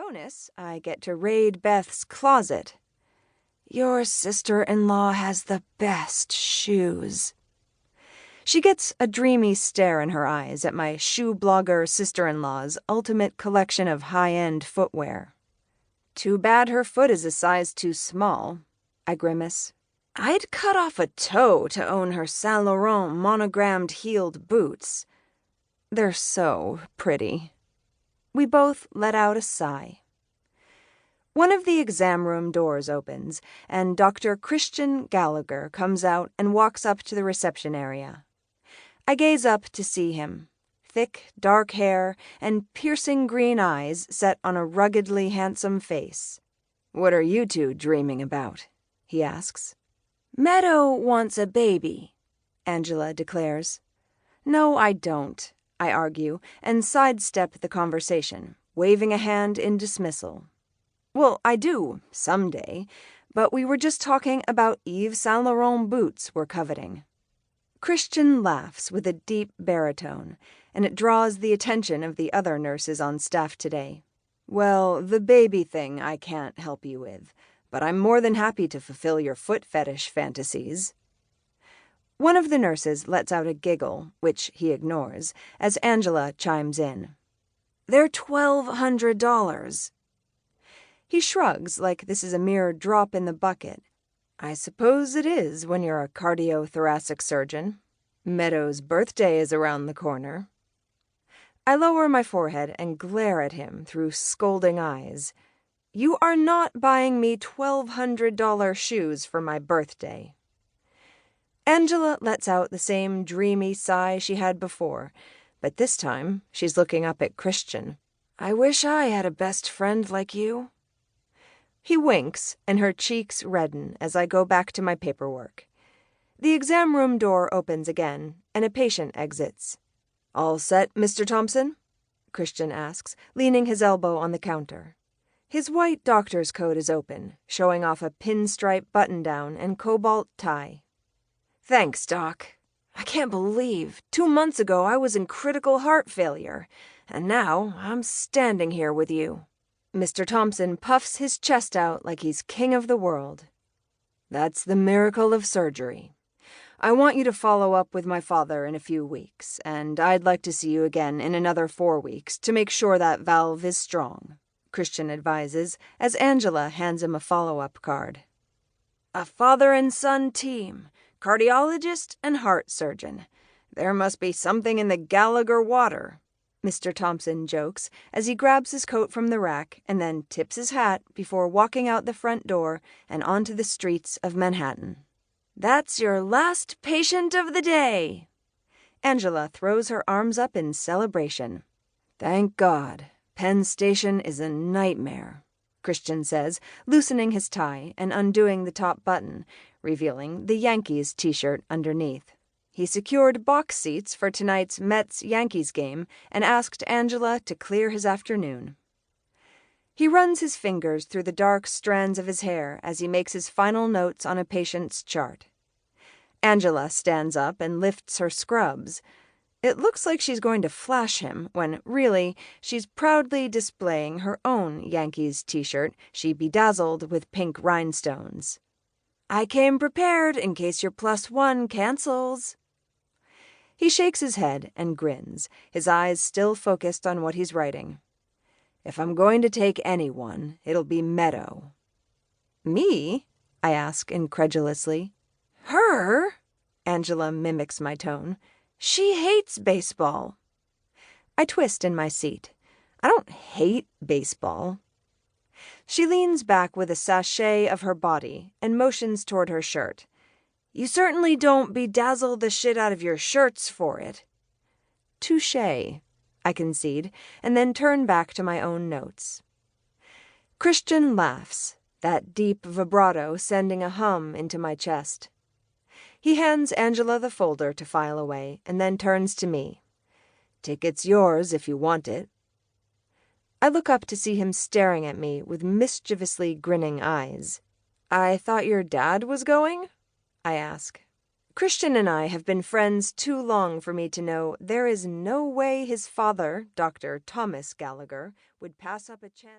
bonus, I get to raid Beth's closet. Your sister-in-law has the best shoes. She gets a dreamy stare in her eyes at my shoe blogger sister-in-law's ultimate collection of high-end footwear. Too bad her foot is a size too small, I grimace. I'd cut off a toe to own her Saint Laurent monogrammed heeled boots. They're so pretty. We both let out a sigh. One of the exam room doors opens, and Dr. Christian Gallagher comes out and walks up to the reception area. I gaze up to see him, thick, dark hair and piercing green eyes set on a ruggedly handsome face. "What are you two dreaming about?" he asks. "Meadow wants a baby," Angela declares. "No, I don't," I argue, and sidestep the conversation, waving a hand in dismissal. "Well, I do, someday, but we were just talking about Yves Saint Laurent boots we're coveting." Christian laughs with a deep baritone, and it draws the attention of the other nurses on staff today. "Well, the baby thing I can't help you with, but I'm more than happy to fulfill your foot fetish fantasies." One of the nurses lets out a giggle, which he ignores, as Angela chimes in. "They're $1,200. He shrugs like this is a mere drop in the bucket. I suppose it is when you're a cardiothoracic surgeon. Meadow's birthday is around the corner. I lower my forehead and glare at him through scolding eyes. You are not buying me $1,200 shoes for my birthday. Angela lets out the same dreamy sigh she had before, but this time she's looking up at Christian. I wish I had a best friend like you. He winks, and her cheeks redden as I go back to my paperwork. The exam room door opens again, and a patient exits. All set, Mr. Thompson? Christian asks, leaning his elbow on the counter. His white doctor's coat is open, showing off a pinstripe button-down and cobalt tie. Thanks, Doc. I can't believe 2 months ago I was in critical heart failure, and now I'm standing here with you. Mr. Thompson puffs his chest out like he's king of the world. That's the miracle of surgery. I want you to follow up with my father in a few weeks, and I'd like to see you again in another 4 weeks to make sure that valve is strong, Christian advises as Angela hands him a follow-up card. A father and son team, cardiologist and heart surgeon. There must be something in the Gallagher water, Mr. Thompson jokes as he grabs his coat from the rack and then tips his hat before walking out the front door and onto the streets of Manhattan. That's your last patient of the day. Angela throws her arms up in celebration. Thank God. Penn Station is a nightmare, Christian says, loosening his tie and undoing the top button, revealing the Yankees t-shirt underneath. He secured box seats for tonight's Mets-Yankees game and asked Angela to clear his afternoon. He runs his fingers through the dark strands of his hair as he makes his final notes on a patient's chart. Angela stands up and lifts her scrubs. It looks like she's going to flash him when, really, she's proudly displaying her own Yankees t-shirt she bedazzled with pink rhinestones. I came prepared in case your +1 cancels. He shakes his head and grins, his eyes still focused on what he's writing. If I'm going to take anyone, it'll be Meadow. Me? I ask incredulously. Her? Angela mimics my tone. She hates baseball. I twist in my seat. I don't hate baseball. She leans back with a sachet of her body and motions toward her shirt. You certainly don't bedazzle the shit out of your shirts for it. Touché, I concede, and then turn back to my own notes. Christian laughs, that deep vibrato sending a hum into my chest. He hands Angela the folder to file away and then turns to me. Ticket's yours if you want it. I look up to see him staring at me with mischievously grinning eyes. I thought your dad was going? I ask. Christian and I have been friends too long for me to know there is no way his father, Dr. Thomas Gallagher, would pass up a chance.